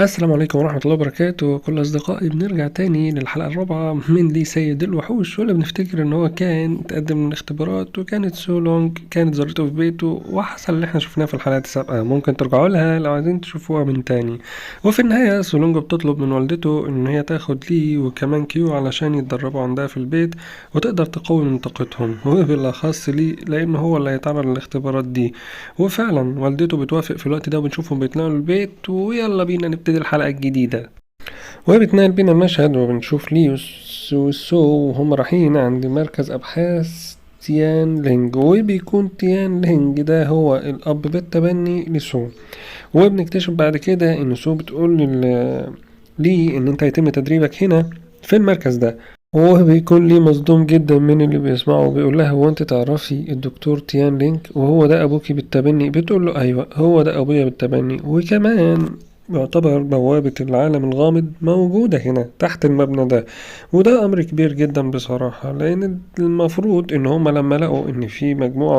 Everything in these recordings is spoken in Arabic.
السلام عليكم ورحمة الله وبركاته، كل أصدقائي بنرجع تاني للحلقة الرابعة من ليه سيد الوحوش، واللي بنفتكر إن هو كان تقدم الاختبارات وكانت سو لونج كانت زارته في بيته وحصل اللي احنا شفناه في الحلقات السابقة. ممكن ترجعوا لها لو عايزين تشوفوها من تاني. وفي النهاية سو لونج بتطلب من والدته إن هي تاخد ليه وكمان كيو علشان يتدربوا عندها في البيت وتقدر تقوي من طاقتهم، وبالأخص ليه لأن هو اللي هيتعرض للاختبارات دي. وفعلا والدته بتوافق في الوقت ده وبنشوفهم بيطلعوا البيت ويلا بينا نبتدي الحلقة الجديدة. وبتنقل بينا المشهد وبنشوف ليوس وسو وهم رايحين عند مركز أبحاث تيان لينج، وبيكون تيان لينج ده هو الأب بالتبني لسو. وبنكتشف بعد كده إن سو بتقول ليه إن أنت هيتم تدريبك هنا في المركز ده. وهو بيكون ليه مصدوم جدا من اللي بيسمعه وبيقول لها هو انت تعرفي الدكتور تيان لينك وهو ده ابوكي بالتبني؟ بتقول له ايوه هو ده ابويا بالتبني، وكمان يعتبر بوابة العالم الغامض موجودة هنا تحت المبنى ده. وده أمر كبير جدا بصراحة، لأن المفروض إن هما لما لقوا إن في مجموعة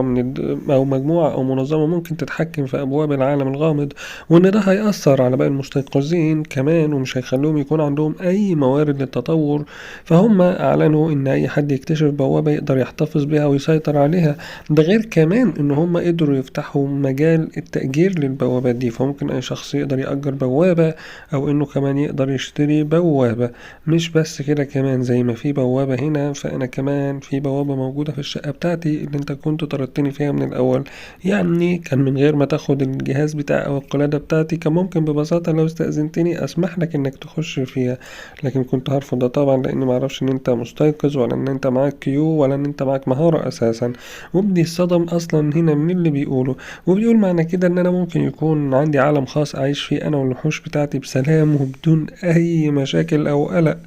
أو مجموعة أو منظمة ممكن تتحكم في أبواب العالم الغامض، وإن ده هيأثر على باقي المستيقظين كمان ومش هيخلوهم يكون عندهم أي موارد للتطور، فهم أعلنوا إن أي حد يكتشف بوابة يقدر يحتفظ بها ويسيطر عليها. ده غير كمان إن هم قدروا يفتحوا مجال التأجير للبوابات دي، فممكن أي شخص يقدر يأجر بوابة أو إنه كمان يقدر يشتري بوابة. مش بس كده، كمان زي ما في بوابة هنا فأنا كمان في بوابة موجودة في الشقة بتاعتي اللي أنت كنت طردتني فيها من الأول. يعني كان من غير ما تاخد الجهاز بتاعي أو القلادة بتاعتي كان ممكن ببساطة لو استأذنتني أسمح لك إنك تخش فيها، لكن كنت هرفض ده طبعا لأني معرفش إن أنت مستيقظ ولا إن أنت معاك كيو ولا إن أنت معاك مهارة أساسا. وابني اتصدم أصلا هنا من اللي بيقوله، وبيقول معنى كده إن أنا ممكن يكون عندي عالم خاص أعيش فيه أنا والوحوش بتاعتي بسلام وبدون أي مشاكل أو قلق،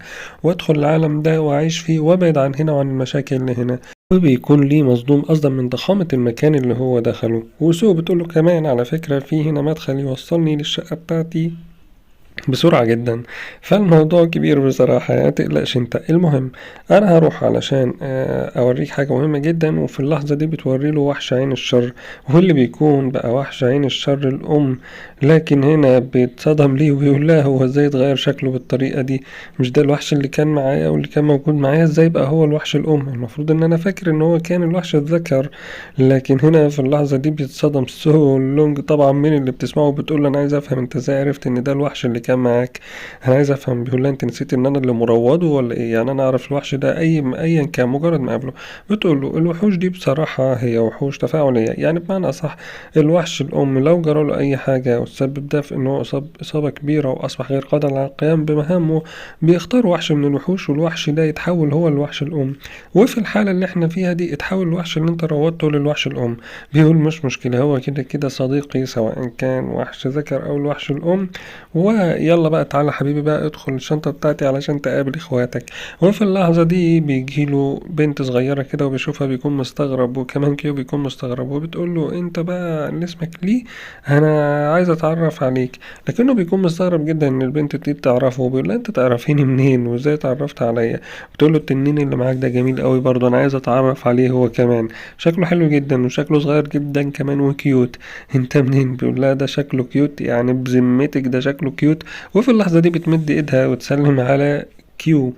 وأدخل العالم ده وأعيش فيه وأبعد عن هنا وعن المشاكل اللي هنا. وبيكون ليه مصدوم أصلا من ضخامة المكان اللي هو دخله. وسو بتقوله كمان على فكرة في هنا مدخل يوصلني للشقة بتاعتي بسرعة جدا. فالموضوع كبير بصراحة، يعني متقلقش انت. المهم انا هروح علشان اوريك حاجة مهمة جدا. وفي اللحظة دي بتوري له وحش عين الشر، واللي بيكون بقى وحش عين الشر الام. لكن هنا بيتصدم ليه وبيقول لها هو ازاي اتغير شكله بالطريقة دي؟ مش ده الوحش اللي كان معايا واللي كان موجود معايا؟ ازاي بقى هو الوحش الام؟ المفروض ان انا فاكر ان هو كان الوحش الذكر. لكن هنا في اللحظة دي بيتصدم سو لونج طبعا من اللي بتسمعه، بتقول له انا عايز افهم انت ازاي عرفت ان ده الوحش اللي كان معاك؟ انا عايز افهم. بيقول لها انت نسيت ان انا اللي مروضه ولا ايه؟ يعني انا اعرف الوحش ده ايا كان مجرد ما قابله. بتقول له الوحوش دي بصراحة هي وحوش تفاعلية، يعني بمعنى اصح الوحش الام لو جرى له اي حاجة وتسبب ده في انه اصاب اصابة كبيرة واصبح غير قادر على القيام بمهامه، بيختار وحش من الوحوش والوحش ده يتحول هو الوحش الام. وفي الحالة اللي احنا فيها دي اتحول الوحش اللي انت روضته للوحش الام. بيقول مش مشكلة، هو كده كده صديقي سواء كان وحش ذكر او الوحش الام. ويلا بقى تعالى حبيبي بقى ادخل الشنطة بتاعتي علشان تقابل اخواتك. وفي اللحظة دي بيجيله بنت صغيرة كده وبيشوفها بيكون مستغرب، وكمان كيو بيكون مستغرب، وبتقول له انت بقى اللي اسمك ليه؟ انا عايز اتعرف عليك. لكنه بيكون مستغرب جدا ان البنت دي بتعرفه، وبيقول لها انت تعرفيني منين وازاي اتعرفت عليا؟ بتقول له التنين اللي معاك ده جميل قوي برضه، انا عايز اتعرف عليه هو كمان، شكله حلو جدا وشكله صغير جدا كمان وكيوت. انت منين؟ بيقول لها ده شكله كيوت، يعني بذمتك ده شكله كيوت. وفي اللحظة دي بتمد ايدها وتسلم على كيو.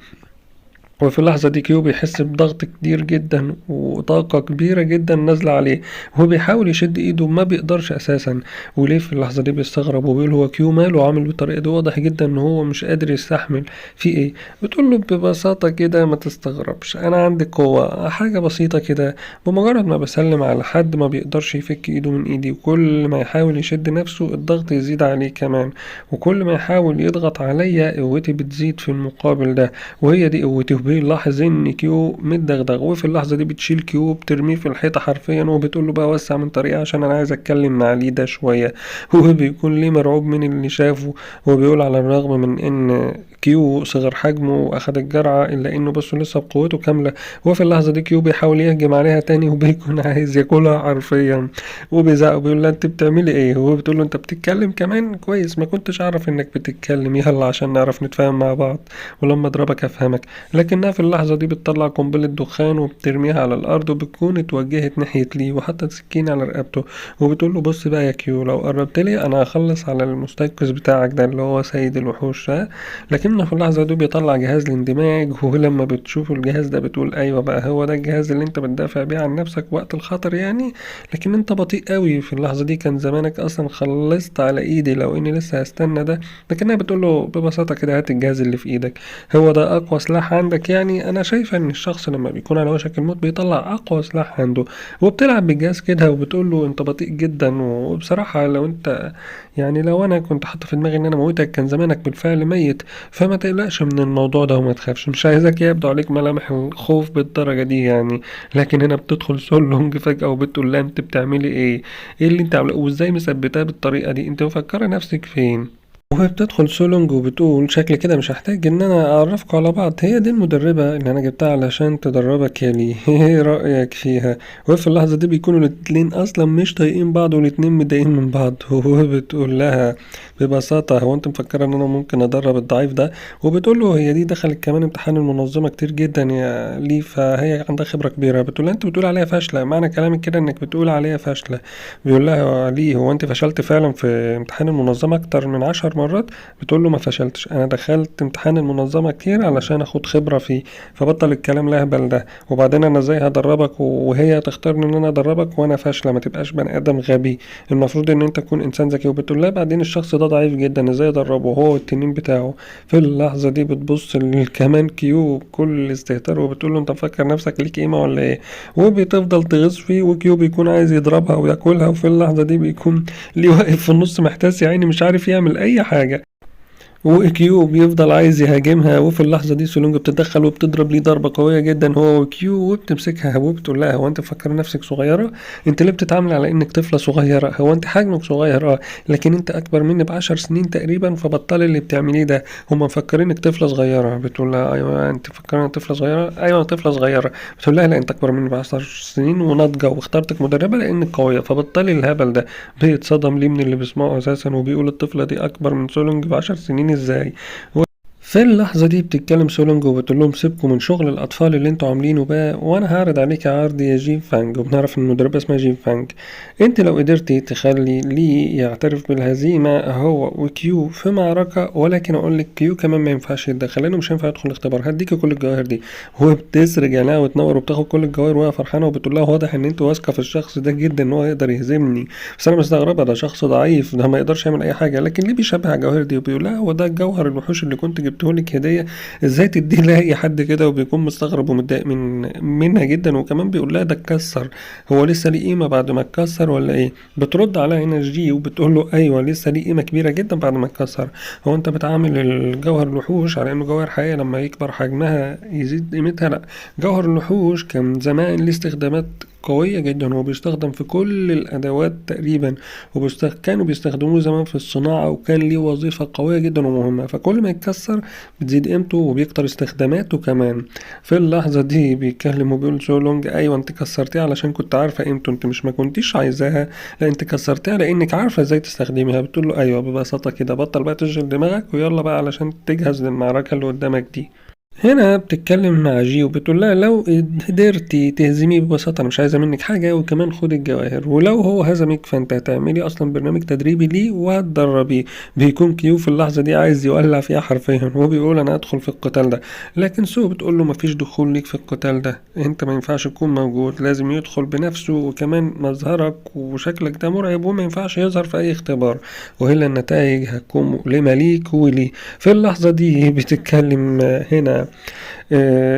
وفي اللحظة دي كيو بيحس بضغط كبير جدا وطاقة كبيرة جدا نازلة عليه، وهو بيحاول يشد ايده ما بيقدرش اساسا. وليه في اللحظة دي بيستغرب وبيقول هو كيو ماله عامل بالطريقة دي؟ واضح جدا ان هو مش قادر يستحمل. في ايه؟ بتقول له ببساطة كده ما تستغربش، انا عندي قوة حاجة بسيطة كده، بمجرد ما بسلم على حد ما بيقدرش يفك ايده من ايدي، وكل ما يحاول يشد نفسه الضغط يزيد عليه كمان، وكل ما يحاول يضغط عليا قوتي بتزيد في المقابل ده، وهي دي قوتي. وبيلاحظ ان كيو متدغدغ، وفي اللحظة دي بتشيل كيو بترميه في الحيطة حرفيا، وبتقول له بقى وسع من طريقة عشان انا عايز اتكلم مع ليه ده شوية. هو بيكون ليه مرعوب من اللي شافه، وبيقول على الرغم من ان كيو صغر حجمه واخد الجرعة الا انه بس لسه بقوته كاملة. وفي اللحظة دي كيو بيحاول يهجم عليها تاني وبيكون عايز ياكلها حرفيا، وبيزعق وبيقول لها انت بتعملي ايه؟ وهو بتقول له انت بتتكلم كمان؟ كويس، ما كنتش اعرف انك بتتكلم، يلا عشان نعرف نتفاهم مع بعض ولما اضربك افهمك. لكن لكنها في اللحظة دي بتطلع قنبلة دخان وبترميها على الأرض، وبتكون اتوجهت ناحية لي وحطت سكين على رقبته، وبتقول له بص بقى يا كيو، لو قربت لي أنا هخلص على المستيقظ بتاعك ده اللي هو سيد الوحوش ده. لكنه في اللحظة دي بيطلع جهاز الاندماج، ولما بتشوف الجهاز ده بتقول أيوة بقى هو ده الجهاز اللي انت بتدافع بيه عن نفسك وقت الخطر يعني. لكن انت بطيء قوي في اللحظة دي، كان زمانك أصلا خلصت على إيدي لو إني لسه هستنى ده. لكنها بتقوله ببساطة كده هات الجهاز اللي في إيدك، هو ده أقوى سلاح عندك يعني. أنا شايفة إن الشخص لما بيكون على وشك الموت بيطلع أقوى سلاح عنده، وبتلعب بالجهاز كده وبتقوله أنت بطيء جدا. وبصراحة لو أنت يعني لو أنا كنت حاطط في دماغي إن أنا موتك كان زمانك بالفعل ميت، فما تقلقش من الموضوع ده وما تخافش، مش عايزك يبدو عليك ملامح الخوف بالدرجة دي يعني. لكن هنا بتدخل سول لونج فجأة وبتقول لها أنت بتعملي إيه اللي أنت عاملاه وإزاي مثبتاه بالطريقة دي، أنت مفكرة نفسك فين؟ وهي بتدخل سولونج وبتقول شكل كده مش هحتاج ان انا اعرفكوا على بعض، هي دي المدربة اللي انا جبتها علشان تدربك يا لي. ايه رأيك فيها؟ وفي اللحظة دي بيكونوا الاتنين اصلا مش طايقين بعض والاتنين متضايقين من بعض. وهو بتقول لها ببساطة هو انت مفكرة ان انا ممكن ادرب الضعيف ده؟ وبتقول له هي دي دخلت كمان امتحان المنظمة كتير جدا يا لي، فهي عندها خبرة كبيرة. بتقول لها انت بتقول عليها فاشلة، معنى كلامك كده انك بتقول عليها فاشلة. بيقول لها ليه هو انت فشلت فعلا في امتحان المنظمة اكتر من 10 مرات؟ بتقول له ما فشلتش، انا دخلت امتحان المنظمة كتير علشان اخد خبرة فيه، فبطل الكلام الاهبل ده. وبعدين انا ازاي هدربك وهي تختارني ان انا ادربك وانا فاشلة؟ ما تبقاش بني ادم غبي، المفروض ان انت تكون انسان ذكي. وبتقول لها بعدين الشخص ده ضعيف جدا، ازاي ادربه هو والتنين بتاعه؟ في اللحظة دي بتبص كمان كيو بكل استهتار وبتقول له انت مفكر نفسك ليك قيمة ولا ايه؟ وبتفضل تغيظ فيه، وكيو بيكون عايز يضربها وياكلها. وفي اللحظة دي بيكون ليه واقف في النص محتاس يا عيني مش عارف يعمل اي حاجة، وكيو بيفضل عايز يهاجمها. وفي اللحظة دي سولونج بتتدخل وبتضرب ليه ضربة قوية جدا هو وكيو، وبتمسكها وبتقول لها هو انت مفكر نفسك صغيرة؟ انت ليه بتتعامل على انك طفلة صغيرة؟ هو انت حجمك صغير لكن انت اكبر مني ب10 سنين تقريبا، فبطلي اللي بتعمليه ده، هما مفكرينك طفلة صغيرة. بتقول لها ايوه انت مفكرة طفلة صغيرة؟ ايوه أنا طفلة صغيرة. بتقول لها لا انت اكبر مني ب10 سنين وناضجة، واخترتك مدربة لانك قوية، فبطلي الهبل ده. بيتصدم ليه من اللي بيسمعه اساسا، وبيقول الطفلة دي اكبر من سولونج ب10 سنين ازاي؟ في اللحظة دي بتتكلم سولونج وبتقول لهم سيبكم من شغل الأطفال اللي انتوا عاملينه بقى، وأنا هعرض عليك عرض يا جين فانج. وبنعرف إن المدربة اسمها جين فانج. انت لو قدرتي تخلي لي يعترف بالهزيمة هو وكيو في معركة، ولكن أقول لك كيو كمان ما ينفعش يتدخل لأنه مش هينفع يدخل الاختبار، هديكي كل الجواهر دي. هو بتسرج عينيها وتنور وبتاخد كل الجواهر وهي فرحانة، وبتقول لها واضح إن انت واثقة في الشخص ده جدا إن هو يقدر يهزمني، بس أنا مستغربة ده شخص ضعيف ده ما يقدرش يعمل أي حاجة، لكن ليه بيشبه على الجواهر دي؟ وبيقول لها هو ده الجوهر الوحوش اللي كنت جبتهولك هدية، ازاي تديه لاي حد كده؟ وبيكون مستغرب ومتضايق منها جدا، وكمان بيقول لها ده اتكسر، هو لسه ليه قيمه بعد ما اتكسر ولا ايه؟ بترد عليها هنا جي وبتقول له ايوه لسه ليه قيمه كبيره جدا بعد ما اتكسر. هو انت بتعامل الجوهر الوحوش على انه جوهر حقيقي لما يكبر حجمها يزيد قيمتها؟ لا، جوهر الوحوش كان زمان ليه استخدامات قوية جدا، وبيستخدم في كل الأدوات تقريبا، كانوا بيستخدموه زمان في الصناعة، وكان ليه وظيفة قوية جدا ومهمة، فكل ما يتكسر بتزيد قيمته وبيكتر استخداماته كمان. في اللحظة دي بيتكلم وبيقول سولونج ايوه انت كسرتيها علشان كنت عارفة قيمته، انت مش ما كنتيش عايزاها، لا انت كسرتيها لانك عارفة ازاي تستخدميها. بتقول له ايوه ببساطة كده بطل بقى تشغل دماغك ويلا بقى علشان تجهز للمعركة اللي قدامك دي. هنا بتتكلم مع جي وبتقول لها لو قدرتي تهزميه ببساطة أنا مش عايزة منك حاجة، وكمان خد الجواهر، ولو هو هزمك فانت هتعملي أصلا برنامج تدريبي ليه وهتدربيه. بيكون كيو في اللحظة دي عايز يولع فيها حرفيا، وهو بيقول أنا هدخل في القتال ده، لكن سو بتقول له مفيش دخول ليك في القتال ده، انت ما ينفعش تكون موجود، لازم يدخل بنفسه، وكمان مظهرك وشكلك ده مرعب وما ينفعش يظهر في أي اختبار، وإلا النتائج هتكون مؤلمة ليك وليه. في اللحظة دي بتتكلم هنا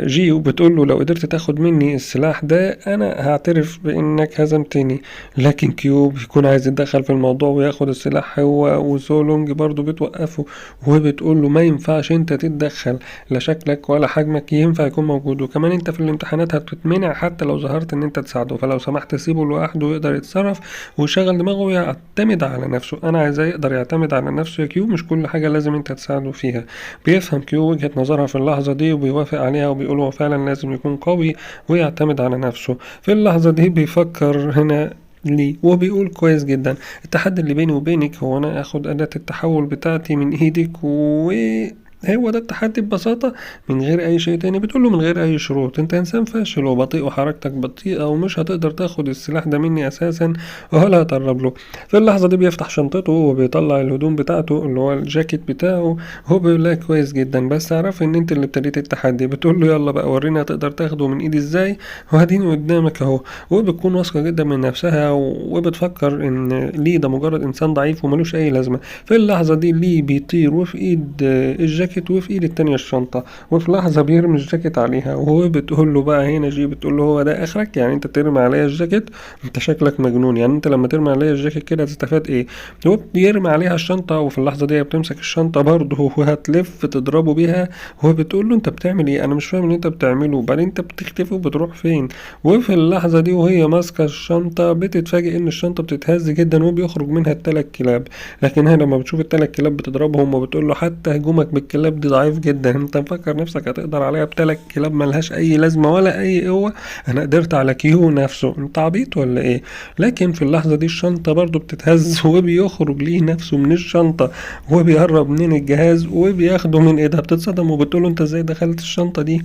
جيو بتقول له لو قدرت تاخد مني السلاح ده انا هعترف بانك هزمتني، لكن كيو بيكون عايز يتدخل في الموضوع وياخد السلاح هو، وسولونج برضو بتوقفه وبتقول له ما ينفعش انت تتدخل، لا شكلك ولا حجمك ينفع يكون موجود، وكمان انت في الامتحانات هتتمنع حتى لو ظهرت ان انت تساعده، فلو سمحت سيبه لوحده ويقدر يتصرف ويشغل دماغه ويعتمد على نفسه. انا عايزاه يقدر يعتمد على نفسه يا كيو، مش كل حاجة لازم انت تساعده فيها. بيفهم كيو وجهة نظرها في اللحظة دي وبيوافق عليها، وبيقول هو فعلا لازم يكون قوي ويعتمد على نفسه. في اللحظة دي بيفكر هنا لي وبيقول كويس جدا، التحدي اللي بيني وبينك هو انا اخد اداة التحول بتاعتي من ايدك هو ده التحدي ببساطة من غير أي شيء تاني، بتقوله من غير أي شروط، أنت إنسان فاشل وبطيء وحركتك بطيئة ومش هتقدر تاخد السلاح ده مني أساسا ولا هتقرب له. في اللحظة دي بيفتح شنطته وبيطلع الهدوم بتاعته اللي هو الجاكيت بتاعه، هو بيقول لها كويس جدا بس اعرف ان انت اللي ابتديت التحدي. بتقول له يلا بقى وريني هتقدر تاخده من ايدي ازاي، وهديني قدامك اهو. وبتكون واثقة جدا من نفسها وبتفكر ان ليه ده مجرد انسان ضعيف وملوش اي لازمة. في اللحظة دي ليه بيطير وفي ايد الجاكيت وفي ايد التانية الشنطة، وفي لحظة بيرمي الجاكيت عليها وهو بتقول له بقى هنا جي، بتقول له هو ده اخرك يعني انت ترمي عليا الجاكيت؟ انت شكلك مجنون، يعني انت لما ترمي عليا الجاكيت كده هتستفاد ايه؟ هو بيرمي عليها الشنطة وفي اللحظة دي هي بتمسك الشنطة برضه وهتلف تضربه بيها، وهو بتقول له انت بتعمل ايه؟ انا مش فاهم اللي انت بتعمله، بعدين انت بتختفي وبتروح فين؟ وفي اللحظة دي وهي ماسكة الشنطة بتتفاجئ ان الشنطة بتتهز جدا وبيخرج منها التلات كلاب. لكن هي لما بتشوف التلات كلاب بتضربهم وبتقول له حتى هجومك بالكلاب دي ضعيف جدا، انت مفكر نفسك هتقدر عليها بتلات كلاب ملهاش اي لازمة ولا اي قوة؟ انا قدرت على كيو نفسه، انت عبيط ولا ايه؟ لكن في اللحظة دي الشنطة برضو بتتهز وبيخرج ليه نفسه من الشنطة وبيقرب من الجهاز وبياخده من ايدها. بتتصدم وبتقوله انت ازاي دخلت الشنطة دي؟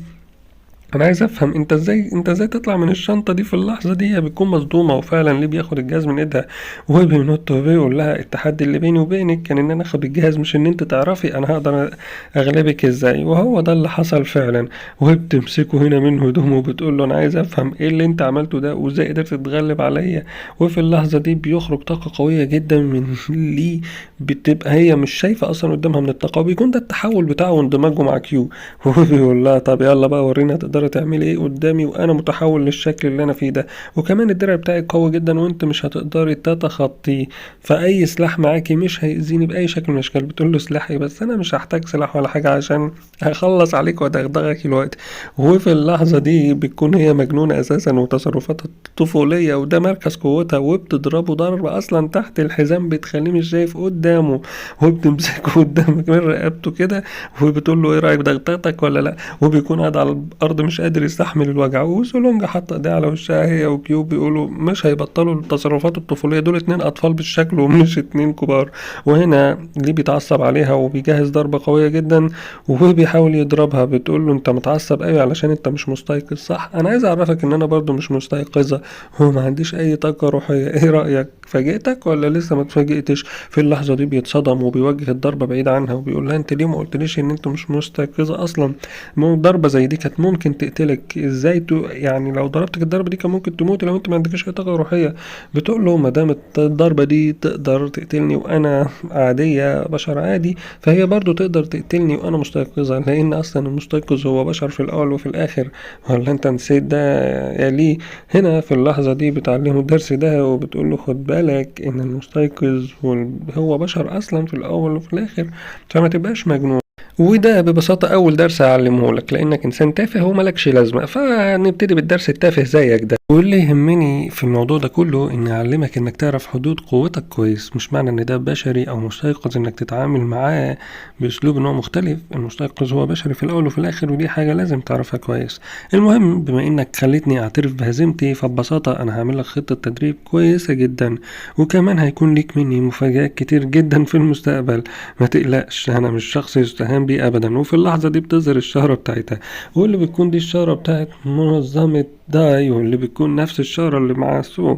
انا عايز افهم انت ازاي تطلع من الشنطه دي في اللحظه دي. هي بتكون مصدومه وفعلا ليه بياخد الجهاز من ايدها وبينط وبيقول لها التحدي اللي بيني وبينك كان ان انا اخد الجهاز مش ان انت تعرفي انا هقدر اغلبك ازاي. وهو ده اللي حصل فعلا. وبتمسكه هنا من هدومه وبتقول له انا عايز افهم ايه اللي انت عملته ده وازاي قدرت تتغلب عليا. وفي اللحظه دي بيخرج طاقه قويه جدا من ليه، بتبقى هي مش شايفه اصلا قدامها من الطاقه، وبيكون ده التحول بتاعه واندماجه مع كيو. هو بيقول لها طب يلا بقى ورينا تقدري تعملي ايه قدامي وانا متحول للشكل اللي انا فيه ده، وكمان الدرع بتاعي قوي جدا وانت مش هتقدري تتخطيه، فاي سلاح معاكي مش هيأذيني باي شكل من الاشكال. بتقول له سلاحي بس انا مش هحتاج سلاح ولا حاجه عشان هخلص عليك وادغدغك الوقت. وفي اللحظه دي بتكون هي مجنونه اساسا وتصرفاتها طفوليه وده مركز قوتها، وبتضربه ضربه اصلا تحت الحزام بتخليه مش شايف قدامه، وبتمسكه قدامك من رقبته كده وبتقول له ايه رايك دغدغتك ولا لا؟ وبيكون قاعد على الارض مش قادر يستحمل الوجع، وسولونجا حاطه ايديها على وشها هي وكيوب بيقولوا مش هيبطلوا التصرفات الطفوليه، دول اتنين اطفال بالشكل ومش اتنين كبار. وهنا ليه بيتعصب عليها وبيجهز ضربه قويه جدا وبيحاول يضربها. بتقول له انت متعصب قوي علشان انت مش مستيقظ صح؟ انا عايز اعرفك ان انا برضو مش مستيقظه وما عنديش اي طاقه روحيه، ايه رايك؟ فاجئتك ولا لسه ما اتفاجئتش؟ في اللحظه دي بيتصدم وبيوجه الضربه بعيد عنها وبيقول لها انت ليه ما قلتليش ان انت مش مستيقظه اصلا؟ ضربة زي دي كانت ممكن تقتلك، ازاي يعني لو ضربتك الضربة دي كان ممكن تموت لو انت ما عندكش اي طاقة روحية. بتقول له ما دام الضربة دي تقدر تقتلني وانا عادية بشر عادي، فهي برضو تقدر تقتلني وانا مستيقظة، لان اصلا المستيقظ هو بشر في الاول وفي الاخر. ولا انت نسيت ده يا ليه؟ هنا في اللحظة دي بتعلمه الدرس ده وبتقول له خد بالك ان المستيقظ هو بشر اصلا في الاول وفي الاخر، فما تبقاش مجنون. وده ببساطة أول درس هعلمه لك لأنك إنسان تافه وملكش لازمة، فنبتدي بالدرس التافه زيك ده. واللي يهمني في الموضوع ده كله إني أعلمك إنك تعرف حدود قوتك كويس، مش معنى إن ده بشري أو مستيقظ إنك تتعامل معاه بأسلوب إن هو مختلف. المستيقظ هو بشري في الأول وفي الآخر ودي حاجة لازم تعرفها كويس. المهم بما إنك خلتني أعترف بهزيمتي فببساطة أنا هعمل لك خطة تدريب كويسة جدا، وكمان هيكون ليك مني مفاجآت كتير جدا في المستقبل. ما تقلقش أنا مش شخص يستهان بيه أبدا. وفي اللحظة دي بتظهر الشهرة بتاعتها، واللي بتكون دي الشهرة بتاعت منظمة داي، واللي بتكون نفس الشهرة اللي مع سو.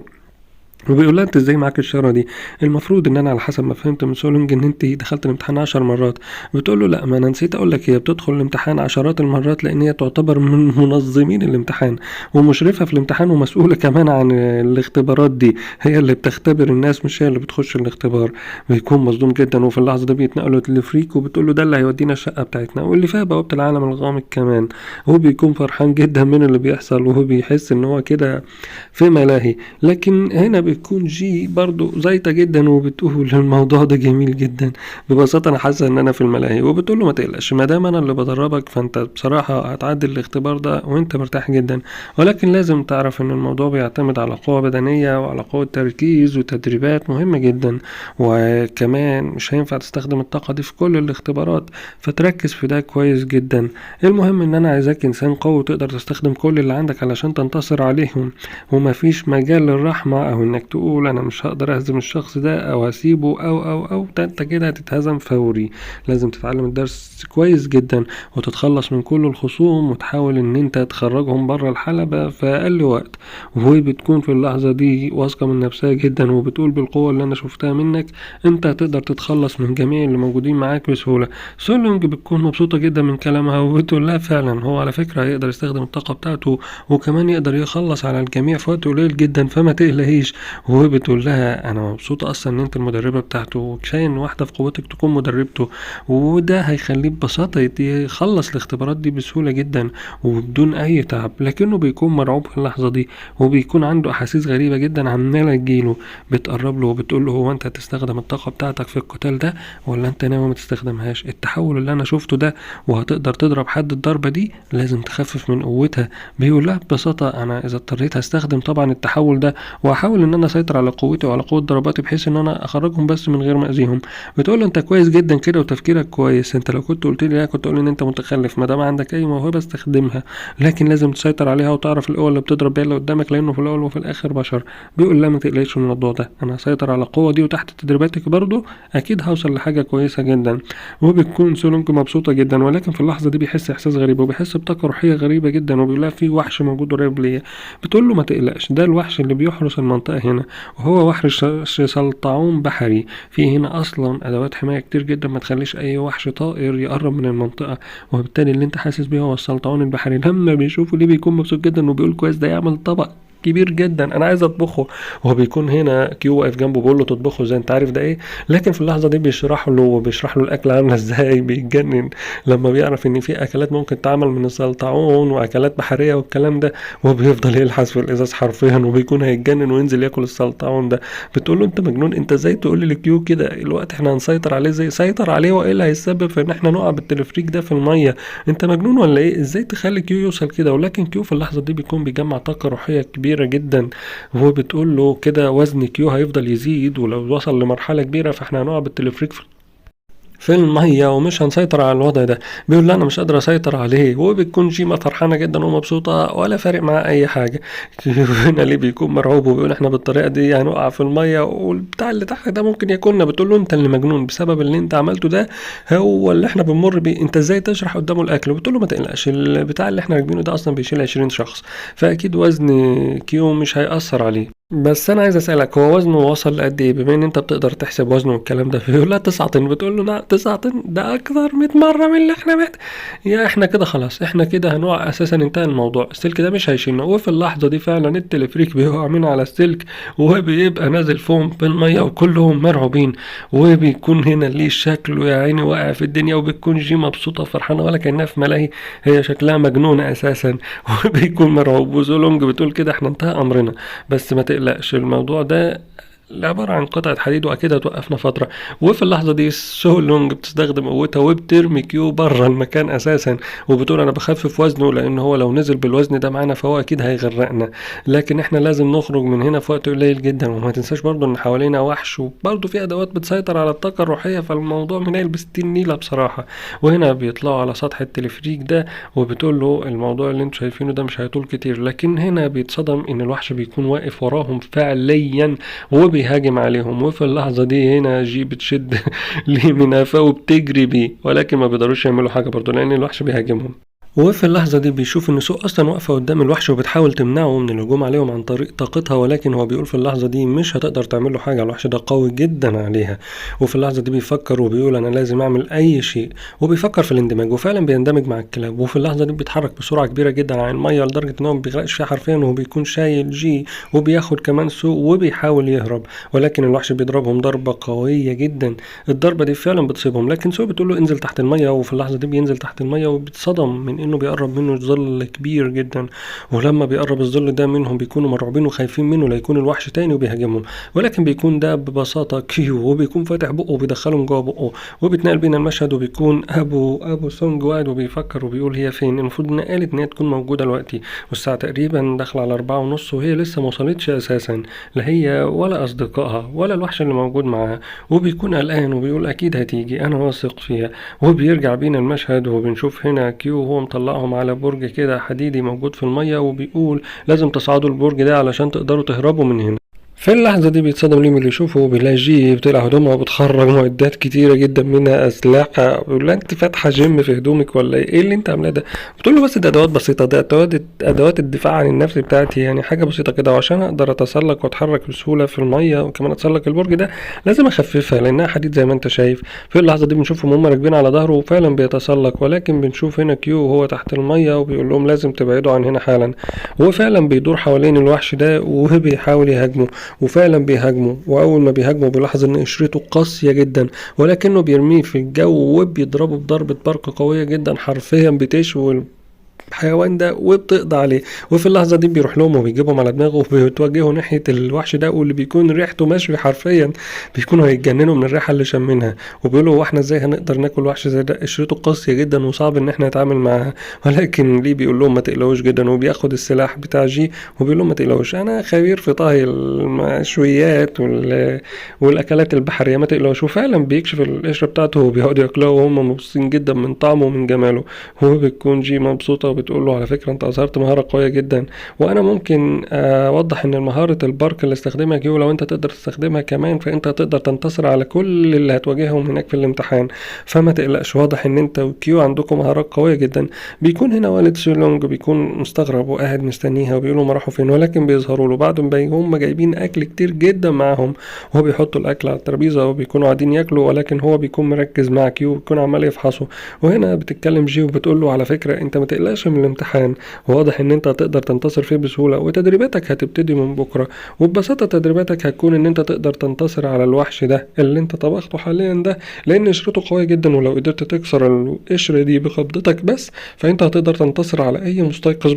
وبيقول لها انت ازاي معاك الشهرة دي؟ المفروض ان انا على حسب ما فهمت من سولونج ان انت دخلت الامتحان 10 مرات. بتقول له لا ما انا نسيت اقول لك هي بتدخل الامتحان عشرات المرات لان هي تعتبر من منظمين الامتحان ومشرفة في الامتحان ومسؤولة كمان عن الاختبارات دي، هي اللي بتختبر الناس مش هي اللي بتخش الاختبار. بيكون مصدوم جدا وفي اللحظة دي بيتنقلوا لفريك وبتقول له ده اللي هيودينا الشقة بتاعتنا واللي فيها بوابة العالم الغامض كمان. هو بيكون فرحان جدا من اللي بيحصل وهو بيحس ان هو كده في ملاهي. لكن هنا بتكون جي برضو زيطة جدا وبتقول الموضوع ده جميل جدا، ببساطة انا حاسة ان انا في الملاهي. وبتقول له ما تقلقش ما دام انا اللي بدربك فانت بصراحة هتعدي الاختبار ده وانت مرتاح جدا، ولكن لازم تعرف ان الموضوع بيعتمد على قوة بدنية وعلى قوة تركيز وتدريبات مهمة جدا، وكمان مش هينفع تستخدم الطاقة دي في كل الاختبارات، فتركز في ده كويس جدا. المهم ان انا عايزاك انسان قوي تقدر تستخدم كل اللي عندك علشان تنتصر عليهم، ومفيش مجال للرحمة او انك انك تقول انا مش هقدر اهزم الشخص ده او هسيبه او ده انت كده هتتهزم فوري. لازم تتعلم الدرس كويس جدا وتتخلص من كل الخصوم وتحاول ان انت تخرجهم بره الحلبة في اقل وقت. وبتكون في اللحظة دي واثقة من نفسها جدا وبتقول بالقوة اللي انا شفتها منك انت هتقدر تتخلص من جميع اللي موجودين معاك بسهولة. سولونج بتكون مبسوطة جدا من كلامها وبتقول لها فعلا هو على فكرة هيقدر يستخدم الطاقة بتاعته وكمان يقدر يخلص على الجميع في وقت قليل جدا فما تقلقيش. وبتقول لها انا مبسوطة اصلا ان انت المدربة بتاعته وكفاية ان واحدة في قوتك تكون مدربته وده هيخليه ببساطة يخلص الاختبارات دي بسهولة جدا وبدون اي تعب. لكنه بيكون مرعوب في اللحظة دي وبيكون عنده احاسيس غريبة جدا عمالة تجيله. بتقرب له وبتقول له هو انت هتستخدم الطاقة بتاعتك في القتال ده ولا انت ناوي ما تستخدمهاش؟ التحول اللي انا شفته ده وهتقدر تضرب حد الضربة دي لازم تخفف من قوتها. بيقول لها ببساطة انا اذا اضطريت هستخدم طبعا التحول ده وهحاول ان انا اسيطر على قوتي وعلى قوة ضرباتي بحيث ان انا اخرجهم بس من غير ما اذيهم. بتقول له انت كويس جدا كده وتفكيرك كويس، انت لو كنت قلت لي لا كنت اقول ان انت متخلف، ما دام عندك اي موهبة استخدمها لكن لازم تسيطر عليها وتعرف القوة اللي بتضرب بيها اللي قدامك لانه في الاول وفي الاخر بشر. بيقول لا ما تقلقش من الموضوع ده، انا هسيطر على القوة دي وتحت تدريباتك برضو اكيد هوصل لحاجة كويسة جدا. وبتكون سولونج مبسوطة جدا ولكن في اللحظة دي بيحس احساس غريب وبيحس بطاقة روحية غريبة جدا وبيقول لها في وحش موجود قريب ليا. بتقول له ما تقلقش ده الوحش اللي بيحرس المنطقة هنا وهو وحش سلطعون بحري. في هنا اصلا ادوات حماية كتير جدا ما تخليش اي وحش طائر يقرب من المنطقة وبالتالي اللي انت حاسس بيه هو السلطعون البحري. لما بيشوفه ليه بيكون مبسوط جدا وبيقول كويس ده يعمل طبق كبير جدا انا عايز اطبخه. وهو بيكون هنا كيو واقف جنبه بيقول له تطبخه زي انت عارف ده ايه. لكن في اللحظه دي بيشرح له الاكل عامله ازاي. بيتجنن لما بيعرف ان في اكلات ممكن تعمل من السلطعون واكلات بحريه والكلام ده وبيفضل يلحس في الازاز حرفيا وبيكون هيتجنن وينزل ياكل السلطعون ده. بتقول له انت مجنون، انت ازاي تقول لي لكيو كده؟ الوقت احنا هنسيطر عليه زي سيطر عليه والا هيسبب في ان احنا نقع بالتلفريك ده في الميه. انت مجنون ولا ايه؟ ازاي تخلي كيو يوصل كده؟ ولكن كيو في اللحظه دي بيكون بيجمع طاقه روحيه كبيره جدا وهو بتقول له كده وزن كيو هيفضل يزيد ولو وصل لمرحلة كبيرة فاحنا هنقع بالتلفريك في المية ومش هنسيطر على الوضع ده. بيقول لا انا مش قادر اسيطر عليه. وبتكون جيما فرحانه جدا ومبسوطه ولا فارق معاه اي حاجه. هنا ليه بيكون مرعوب وبيقول احنا بالطريقه دي هنقع في الميه والبتاع اللي تحت ده ممكن ياكلنا. بتقول له انت اللي مجنون بسبب اللي انت عملته ده هو اللي احنا بنمر بيه، انت ازاي تشرح قدامه الاكل؟ وبتقول له ما تقلقش البتاع اللي احنا راكبينه ده اصلا بيشيل 20 شخص فاكيد وزن كيو مش هيأثر عليه. بس انا عايز اسالك هو وزنه وصل لقد ايه بما ان انت بتقدر تحسب وزنه والكلام ده؟ بيقول لها 9 طن. بتقول له نعم 9 طن ده اكتر 100 مره من اللي احنا يا احنا كده خلاص احنا كده هنقع اساسا انتهى الموضوع السلك ده مش هيشيلنا. وفي اللحظه دي فعلا التلفريك بيقع من على السلك وبيبقى نازل فوم في الميه وكلهم مرعوبين وبيكون هنا ليه شكله يا عيني واقع في الدنيا وبتكون جي مبسوطه فرحانه ولا كانها في ملاهي، هي شكلها مجنونه اساسا وبيكون مرعوب. وزولونج بتقول كده احنا انتهى امرنا بس ما تقلقش الموضوع ده عبارة عن قطعة حديد وأكيد هتوقفنا فترة. وفي اللحظة دي سولونج بتستخدم قوتها وبترمي كيو بره المكان أساسا وبتقول أنا بخفف وزنه لأن هو لو نزل بالوزن ده معانا فهو أكيد هيغرقنا لكن إحنا لازم نخرج من هنا في وقت قليل جدا. وما تنساش برضو إن حوالينا وحش وبرضو في أدوات بتسيطر على الطاقة الروحية فالموضوع منيل بستين نيلة بصراحة. وهنا بيطلعوا على سطح التلفريك ده وبتقول له الموضوع اللي انتوا شايفينه ده مش هيطول كتير. لكن هنا بيتصدم إن الوحش بيكون واقف وراهم فعليا وبيهاجم عليهم. وفي اللحظة دي هنا جي بتشد ليه من قفاه وبتجري بيه ولكن ما بيقدروش يعملوا حاجة برضو لأن الوحش بيهاجمهم. وفي اللحظة دي بيشوف ان سو اصلا واقفة قدام الوحش وبتحاول تمنعه من الهجوم عليهم عن طريق طاقتها ولكن هو بيقول في اللحظة دي مش هتقدر تعمل له حاجة، الوحش ده قوي جدا عليها. وفي اللحظة دي بيفكر وبيقول انا لازم اعمل اي شيء وبيفكر في الاندماج وفعلا بيندمج مع الكلاب. وفي اللحظة دي بيتحرك بسرعة كبيرة جدا عن المية لدرجة ان هو ما بيغرقش فيها حرفيا وهو بيكون شايل جي وبياخد كمان سو وبيحاول يهرب ولكن الوحش بيضربهم ضربة قوية جدا. الضربة دي فعلا بتصيبهم لكن سو بتقول له انزل تحت المية. وفي اللحظة دي بينزل تحت المية وبيتصدم من انه بيقرب منه ظل كبير جدا ولما بيقرب الظل ده منهم بيكونوا مرعوبين وخايفين منه ليكون الوحش تاني وبيهاجمهم ولكن بيكون ده ببساطة كيو وبيكون فاتح بقه وبيدخلهم جوه بقه. وبيتنقل بينا المشهد وبيكون ابو سونج قاعد وبيفكر وبيقول هي فين؟ المفروض ان قالت ان هي تكون موجودة دلوقتي والساعة تقريبا داخلة على 4:30 وهي لسه موصلتش اساسا لا هي ولا اصدقائها ولا الوحش اللي موجود معاها. وبيكون قلقان وبيقول اكيد هتيجي انا واثق فيها. وبيرجع بينا المشهد وبنشوف هنا كيو وهو مطلعهم على برج كده حديدي موجود في المية وبيقول لازم تصعدوا البرج ده علشان تقدروا تهربوا من هنا. في اللحظة دي بيتصدم ليه من اللي يشوفه وبيلاقي جي بتقلع هدومها وبتخرج معدات كتيرة جدا منها أسلحة. بيقول لها أنت فاتحة جيم في هدومك ولا إيه اللي أنت عاملاه ده؟ بتقول له بس دي أدوات بسيطة، دي أدوات الدفاع عن النفس بتاعتي، يعني حاجة بسيطة كده، وعشان أقدر أتسلق وأتحرك بسهولة في المية وكمان أتسلق البرج ده لازم أخففها لأنها حديد زي ما أنت شايف. في اللحظة دي بنشوفهم هما راكبين على ظهره وفعلا بيتسلق، ولكن بنشوف هنا كيو وهو تحت المية وبيقول لهم لازم تبعدوا عن هنا حالا. هو فعلا بيدور حوالين الوحش ده وبيحاول يهاجمه، وفعلا بيهاجمه، واول ما بيهاجمه بيلاحظ ان قشرته قاسية جدا، ولكنه بيرميه في الجو وبيضربه بضربة برق قوية جدا حرفيا بتشوي الحيوان ده وبتقضي عليه. وفي اللحظة دي بيروح لهم وبيجيبهم على دماغه وبيتوجهوا ناحية الوحش ده، واللي بيكون ريحته مشوي حرفيا، بيكونوا هيتجننوا من الريحة اللي شامينها، وبيقولوا هو احنا ازاي هنقدر ناكل وحش زي ده، قشرته قاسية جدا وصعب ان احنا نتعامل معاها. ولكن ليه بيقول لهم ما تقلقوش جدا، وبياخد السلاح بتاع جي وبيقول لهم ما تقلقوش انا خبير في طهي المشويات والاكلات البحرية، ما تقلقوش. وفعلا بيكشف القشرة بتاعته وبيقعدوا ياكلوها وهم مبسوطين جدا من طعمه ومن جماله. هو بتكون جي مبسوطة وبتقول له على فكرة انت اظهرت مهارة قوية جدا، وانا ممكن اوضح ان مهارة البارك اللي استخدمها كيو لو انت تقدر تستخدمها كمان فانت هتقدر تنتصر على كل اللي هتواجههم هناك في الامتحان، فما تقلقش. واضح ان انت وكيو عندكم مهارات قوية جدا. بيكون هنا والد سولونج بيكون مستغرب وقاعد مستنيها وبيقولوا ما راحوا فين، ولكن بيظهروا له بعد ما هم جايبين اكل كتير جدا معاهم، وهو بيحطوا الاكل على الترابيزة وبيكونوا قاعدين ياكلوا، ولكن هو بيكون مركز مع كيو وبيكون عمال يفحصه. وهنا بتتكلم جي وبتقول له على فكرة انت ما تقلقش من الامتحان، واضح ان انت هتقدر تنتصر فيه بسهولة، وتدريباتك هتبتدي من بكرة، وببساطة تدريباتك هتكون ان انت تقدر تنتصر على الوحش ده اللي انت طبخته حاليا ده، لان قشرته قوية جدا، ولو قدرت تكسر القشرة دي بقبضتك بس فانت هتقدر تنتصر على اي مستيقظ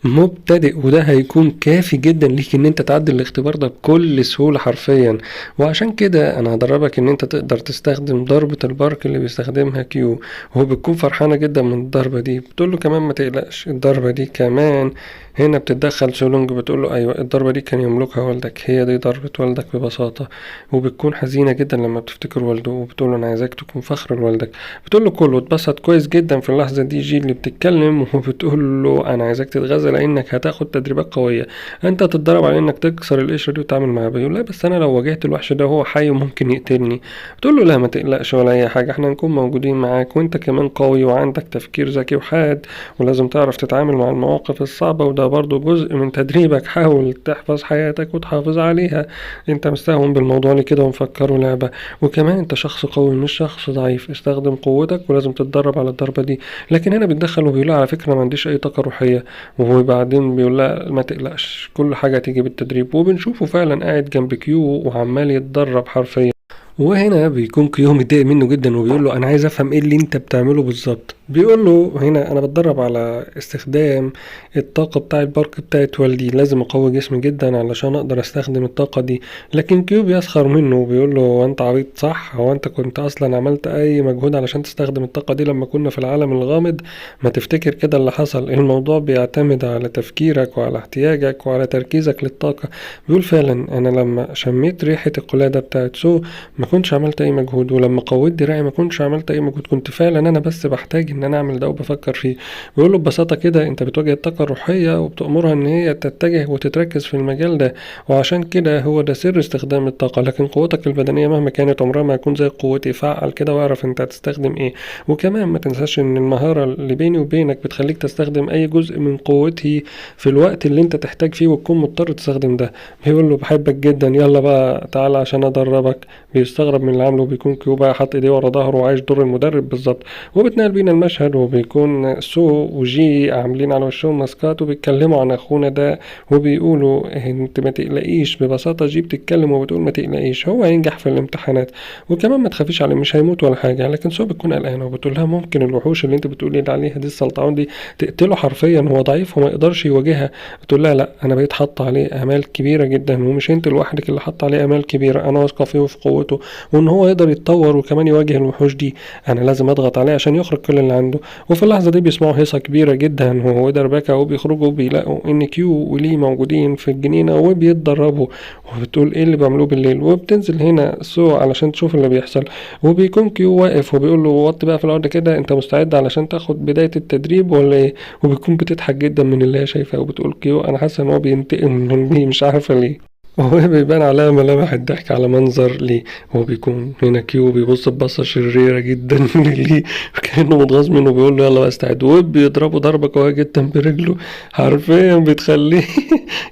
مبتدئ، وده هيكون كافي جدا ليك ان انت تعدي الاختبار ده بكل سهولة حرفيا. وعشان كده انا هدربك ان انت تقدر تستخدم ضربة البارك اللي بيستخدمها كيو، وهو بتكون فرحانة جدا من الضربة دي. بتقول له كمان ما تقلقش الضربة دي كمان. هنا بتتدخل سولونج بتقول له ايوه الضربة دي كان يملكها والدك، هي دي ضربة والدك ببساطة. وبتكون حزينة جدا لما بتفتكر والده، وبتقول له انا عايزاك تكون فخر لوالدك. بتقول له كله اتبسط كويس جدا في اللحظة دي جي اللي بتتكلم، وبتقول له انا عايزاك تتغذى لانك هتاخد تدريبات قوية، انت هتتدرب على انك تكسر القشرة دي وتتعامل معاه. بيقول لا بس انا لو واجهت الوحش ده هو حي وممكن يقتلني. بتقول له لا ما تقلقش ولا اي حاجة، احنا هنكون موجودين معاك، وانت كمان قوي وعندك تفكير ذكي وحاد، ولازم تعرف تتعامل مع المواقف الصعبة، وده برضو جزء من تدريبك. حاول تحفظ حياتك وتحافظ عليها، انت مستهون بالموضوع ليه كده ومفكره لعبة. وكمان انت شخص قوي مش شخص ضعيف، استخدم قوتك ولازم تتدرب على الضربة دي. لكن هنا بيتدخل وبيقول على فكرة ما عنديش اي طاقة روحية، وبعدين بيقول لها ما تقلقش كل حاجة هتيجي بالتدريب. وبنشوفه فعلا قاعد جنب كيو وعمال يتدرب حرفيا. وهنا بيكون كيو متضايق منه جدا وبيقول له انا عايز افهم ايه اللي انت بتعمله بالظبط. بيقول له هنا انا بتدرب على استخدام الطاقة بتاع البارك بتاعت والدي، لازم اقوي جسمي جدا علشان اقدر استخدم الطاقة دي. لكن كيو بيسخر منه وبيقول له هو انت عبيط صح؟ هو انت كنت اصلا عملت اي مجهود علشان تستخدم الطاقة دي لما كنا في العالم الغامض؟ ما تفتكر كده اللي حصل، الموضوع بيعتمد على تفكيرك وعلى احتياجك وعلى تركيزك للطاقة. بيقول فعلا انا لما شميت ريحة القلادة بتاعت سو ما كنتش عملت اي مجهود، ولما قويت دراعي ما كنتش عملت اي مجهود، كنت فعلا انا بس بحتاج ان انا اعمل ده وبفكر فيه. بيقول له ببساطه كده انت بتواجه الطاقه الروحيه وبتأمرها ان هي تتجه وتتركز في المجال ده، وعشان كده هو ده سر استخدام الطاقه. لكن قوتك البدنيه مهما كانت عمرها ما هيكون زي قوتي، فعل كده واعرف انت هتستخدم ايه. وكمان ما تنساش ان المهاره اللي بيني وبينك بتخليك تستخدم اي جزء من قوتي في الوقت اللي انت تحتاج فيه وتكون مضطر تستخدم ده. بيقول له بحبك جدا يلا بقى تعالى عشان ادربك. بيستغرب من اللي عامله، وبيكون كيو بقى حاطط ايديه ورا ظهره وعايش دور المدرب بالظبط. وبتنقل بينا المشهد وبيكون سو وجي عاملين على وشهم ماسكات وبيتكلموا عن اخونا ده، وبيقولوا انت ما تقلقيش. ببساطة جي بتتكلم وبتقول ما تقلقيش هو هينجح في الامتحانات، وكمان ما تخافيش عليه مش هيموت ولا حاجة. لكن سو بتكون قلقانة وبتقول لها ممكن الوحوش اللي انت بتقولي ده عليها دي السلطعون دي تقتله حرفيا، هو ضعيف وما يقدرش يواجهها. بتقول لها لا انا بقيت حاطه عليه امال كبيره جدا، ومش انت لوحدك اللي حاطه عليه امال كبيره، انا واثقه فيه وفي قوته وان هو يقدر يتطور وكمان يواجه الوحوش دي. انا لازم اضغط عليه عشان يخرج كل اللي عنده. وفي اللحظه دي بيسمعوا هيصه كبيره جدا وهو دربكه، وبيخرجوا بيلاقوا ان كيو وليه موجودين في الجنينه وبيتدربوا. وبتقول ايه اللي بيعملوه بالليل، وبتنزل هنا سو علشان تشوف اللي بيحصل. وبيكون كيو واقف وبيقول له وطي بقى في الارض كده، انت مستعد علشان تاخد بدايه التدريب ولا ايه؟ وبتكون بتضحك جدا من اللي هي شايفاه، وبتقول كيو انا حاسه ان هو بينتقم مني مش عارفه ليه. وهو بيبان عليها ملامح الضحك على منظر ليه. هو بيكون هنا كيو بيبص ببصة شريرة جدا ليه، كأنه متغاظ منه، بيقول له يلا بقى استعد، وبيضربه ضربة قوية جدا برجله، حرفيا بتخليه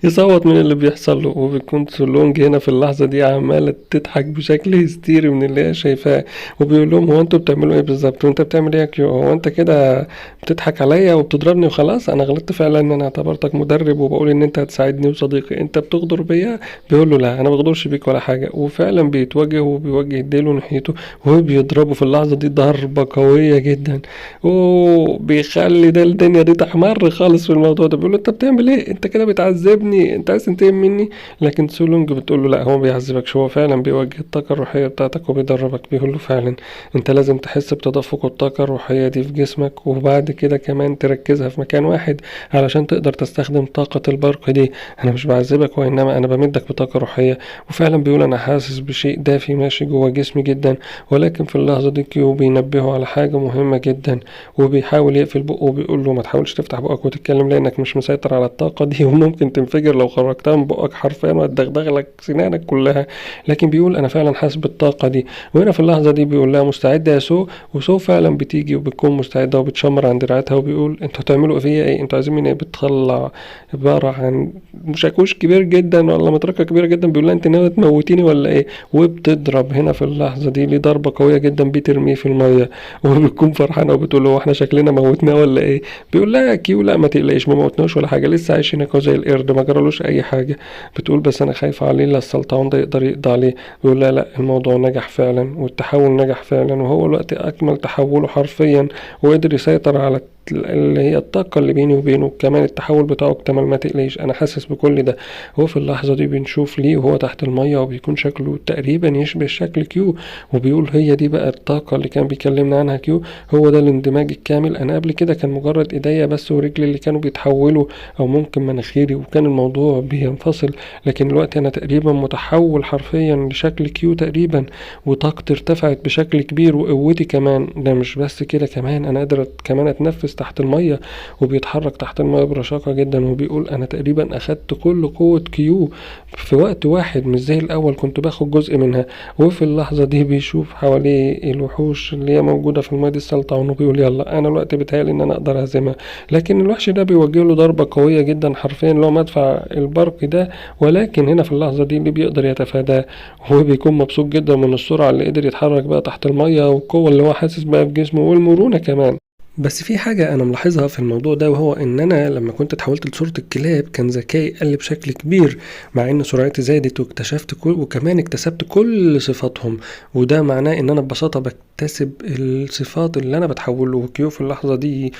يصوت من اللي بيحصل له. وبيكون سولونج هنا في اللحظة دي عمالة تضحك بشكل هستيري من اللي هي شايفاه، وبيقول لهم هو انتوا بتعملوا ايه بالظبط، وانت بتعمل ايه يا كيو، هو انت كده بتضحك عليا وبتضربني وخلاص، انا غلطت فعلا ان انا اعتبرتك مدرب وبقول ان انت هتساعدني وصديقي، انت بتغدر بيا. بيقول له لا انا ما بغدرش بيك ولا حاجه، وفعلا بيتوجه وبيوجه ديله ناحيته، وهو بيضربه في اللحظه دي ضربه قويه جدا، وبيخلي ده الدنيا دي تحمر خالص في الموضوع ده. بيقول له انت بتعمل ايه، انت كده بتعذبني، انت عايز تنتقم مني. لكن سولونج بتقول له لا هو ما بيعذبكش، هو فعلا بيوجه الطاقه الروحيه بتاعتك وبيدربك. بيقول له فعلا انت لازم تحس بتدفق الطاقه الروحيه دي في جسمك، وبعد كده كمان تركزها في مكان واحد علشان تقدر تستخدم طاقه البرق دي. انا مش بعذبك وانما انا بمدك بطاقه روحيه. وفعلا بيقول انا حاسس بشيء دافي ماشي جوه جسمي جدا. ولكن في اللحظه دي كيو بينبهه على حاجه مهمه جدا، وبيحاول يقفل بقه وبيقول له ما تحاولش تفتح بقك وتتكلم لانك مش مسيطر على الطاقه دي، وممكن تنفجر لو خرجتها من بقك حرفيا وهتدغدغ لك سنانك كلها. لكن بيقول انا فعلا حاسس بالطاقه دي. وهنا في اللحظه دي بيقول لها مستعده يا سو، وسو فعلا بتيجي وبتكون مستعده وبتشمر عند دراعتها، وبيقول انتوا هتعملوا فيا ايه، انتوا عايزين مني ايه. بتطلع عباره عن شاكوش كبير جدا ولا مطرقه كبيره جدا، بيقول لها انت ناويه تموتيني ولا ايه. وبتضرب هنا في اللحظه دي ليه ضربه قويه جدا بترميه في الميه، وبتكون فرحانه وبتقول له هو احنا شكلنا موتناه ولا ايه. بيقول لها كيو لا ما تقلقيش، ما موتناش ولا حاجه، لسه عايش هناك زي القرد، ما جرالوش اي حاجه. بتقول بس انا خايفه عليه، لا السلطعون ده يقدر يقضي عليه. بيقول لها لا الموضوع نجح فعلا والتحول نجح فعلا، وهو الوقت اكمل تحوله حرفيا، وقدر يسيطر على اللي هي الطاقة اللي بيني وبينه. كمان التحول بتاعه اكتمل، ما تقليش انا حاسس بكل ده. هو في اللحظة دي بنشوف ليه وهو تحت المية، وبيكون شكله تقريبا يشبه شكل كيو، وبيقول هي دي بقى الطاقة اللي كان بيكلمنا عنها كيو، هو ده الاندماج الكامل. انا قبل كده كان مجرد ايديا بس ورجلي اللي كانوا بيتحولوا، او ممكن مناخيري، وكان الموضوع بينفصل. لكن الوقت انا تقريبا متحول حرفيا لشكل كيو تقريبا، وطاقتي ارتفعت بشكل كبير، وقوتي كمان. ده مش بس كده، كمان انا قادر كمان اتنفس تحت المية، وبيتحرك تحت المية برشاقة جدا. وبيقول انا تقريبا اخدت كل قوة كيو في وقت واحد، مش زي الاول كنت باخد جزء منها. وفي اللحظة دي بيشوف حواليه الوحوش اللي هي موجودة في المية دي السلطعون، وبيقول يلا انا الوقت بيتهيألي ان انا اقدر اهزمها. لكن الوحش ده بيوجه له ضربة قوية جدا حرفيا اللي هو مدفع البرق ده، ولكن هنا في اللحظة دي اللي بيقدر يتفاداه. وهو بيكون مبسوط جدا من السرعة اللي قدر يتحرك بقى تحت المية، والقوة اللي هو حاسس بقى في جسمه، والمرونة كمان. بس في حاجة أنا ملاحظها في الموضوع ده، وهو إن أنا لما كنت اتحولت لصورة الكلاب كان ذكائي قل بشكل كبير، مع إن سرعتي زادت واكتشفت وكمان اكتسبت كل صفاتهم. وده معناه إن أنا ببساطة بكتسب الصفات اللي أنا بتحوله. وكيو في اللحظة دي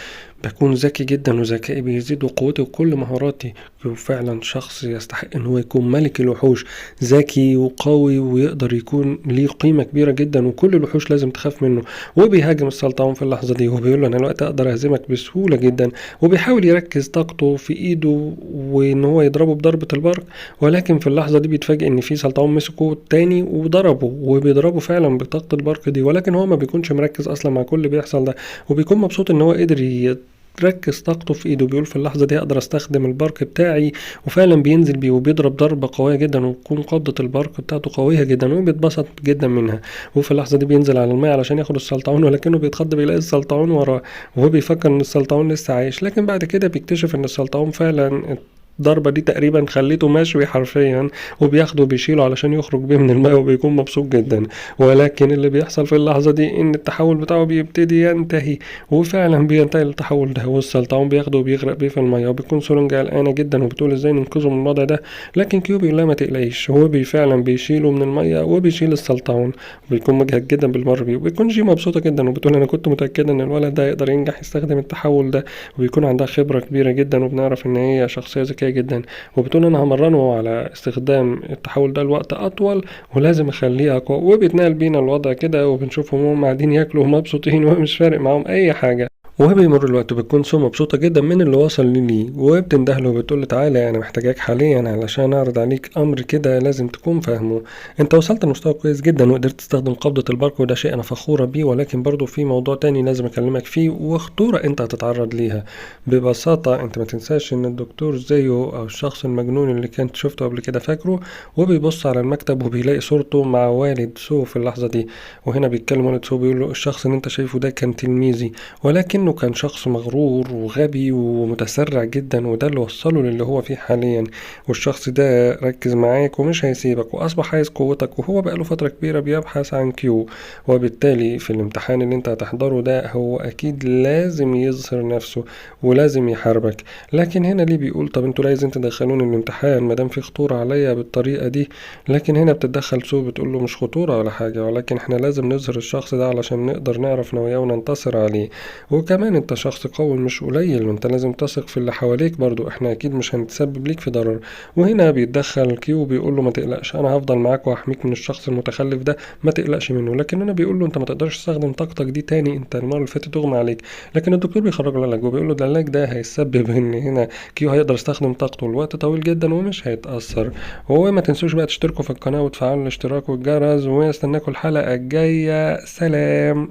بكون ذكي جدا، وذكائي بيزيد، وقوتي وكل مهاراتي. كيو فعلا شخص يستحق إن هو يكون ملك الوحوش، ذكي وقوي ويقدر يكون ليه قيمة كبيرة جدا، وكل الوحوش لازم تخاف منه. وبيهاجم السلطعون في اللحظة دي، وبيقول له أنا الوقت أقدر أهزمك بسهولة جدا. وبيحاول يركز طاقته في إيده وإن هو يضربه بضربة البرق، ولكن في اللحظة دي بيتفاجئ إن في سلطعون مسكه تاني وضربه، وبيضربه فعلا بطاقة البرق دي، ولكن هو ما بيكونش مركز أصلا مع كل اللي بيحصل ده، وبيكون مبسوط إن هو قدر ركز طاقته في ايده. بيقول في اللحظة دي اقدر استخدم البرق بتاعي، وفعلا بينزل بيه وبيضرب ضربة قوية جدا، وتكون قبضة البرق بتاعته قوية جدا، وبيتبسط جدا منها. وفي اللحظة دي بينزل على الماء علشان ياخد السلطعون، ولكنه بيتخض بيلاقي السلطعون وراه، وهو بيفكر ان السلطعون لسه عايش. لكن بعد كده بيكتشف ان السلطعون فعلا الضربة دي تقريبا خليته مشوي حرفيا، وبياخده وبيشيله علشان يخرج بيه من الماء، وبيكون مبسوط جدا. ولكن اللي بيحصل في اللحظة دي ان التحول بتاعه بيبتدي ينتهي، وفعلا بينتهي التحول ده، والسلطعون بياخده وبيغرق بيه في المية. وبيكون سولونج قلقانة جدا وبتقول ازاي ننقذه من الوضع ده. لكن كيو بيقول لها ما تقلقيش، هو فعلا بيشيله من المية وبيشيل السلطعون، وبيكون مجهد جدا بالمرة بيه. وبيكون جي مبسوطة جدا وبتقول انا كنت متأكدة ان الولد ده يقدر ينجح يستخدم التحول ده. وبيكون عندها خبرة كبيرة جدا، وبنعرف ان هي شخصية ذكية جدا. وبتقول انا همرنه على استخدام التحول ده لوقت اطول، ولازم اخليه اقوى. وبيتنقل بينا الوضع كده، وبنشوفهم هم قاعدين ياكلوا ومبسوطين ومش فارق معاهم اي حاجة. وهو بيمر الوقت بتكون سو مبسوطة جدا من اللي وصل ليه، وبتندهله وبتقوله تعالى أنا محتاجاك حاليا علشان أعرض عليك أمر كده لازم تكون فاهمه. أنت وصلت لمستوى كويس جدا وقدرت تستخدم قبضة البرق، وده شيء أنا فخورة بيه، ولكن برضو في موضوع تاني لازم أكلمك فيه وخطورة أنت هتتعرض ليها. ببساطة أنت ما تنساش إن الدكتور زيو أو الشخص المجنون اللي كنت شفته قبل كده فاكره، وبيبص على المكتب وبيلاقي صورته مع والد سو في اللحظة دي. وهنا بيتكلم والد سو بيقول له الشخص اللي أنت شايفه ده كان تلميذي، ولكنه كان شخص مغرور وغبي ومتسرع جدا، وده اللي وصله للي هو فيه حاليا. والشخص ده ركز معاك ومش هيسيبك، وأصبح عايز قوتك، وهو بقاله فترة كبيرة بيبحث عن كيو. وبالتالي في الامتحان اللي انت هتحضره ده هو أكيد لازم يظهر نفسه ولازم يحاربك. لكن هنا ليه بيقول طب انتوا لازم تدخلوني الامتحان مادام في خطورة عليا بالطريقة دي؟ لكن هنا بتتدخل سو بتقول له مش خطورة ولا حاجة، ولكن احنا لازم نظهر الشخص ده علشان نقدر نعرف نواياه وننتصر عليه. وكمان انت شخص قوي مش قليل، وانت لازم تثق في اللي حواليك برضو، احنا اكيد مش هنتسبب ليك في ضرر. وهنا بيتدخل كيو بيقول له ما تقلقش، انا هفضل معاك وهحميك من الشخص المتخلف ده، ما تقلقش منه. لكن هنا بيقول له انت ما تقدرش تستخدم طاقتك دي تاني، انت المره اللي فاتت اغمى عليك. لكن الدكتور بيخرج له علاج وبيقول له ده العلاج ده هيسبب ان هنا كيو هيقدر يستخدم طاقته لوقت طويل جدا ومش هيتاثر. وما تنسوش بقى تشتركوا في القناه وتفعلوا الاشتراك والجرس، واستناكم الحلقه الجايه. سلام.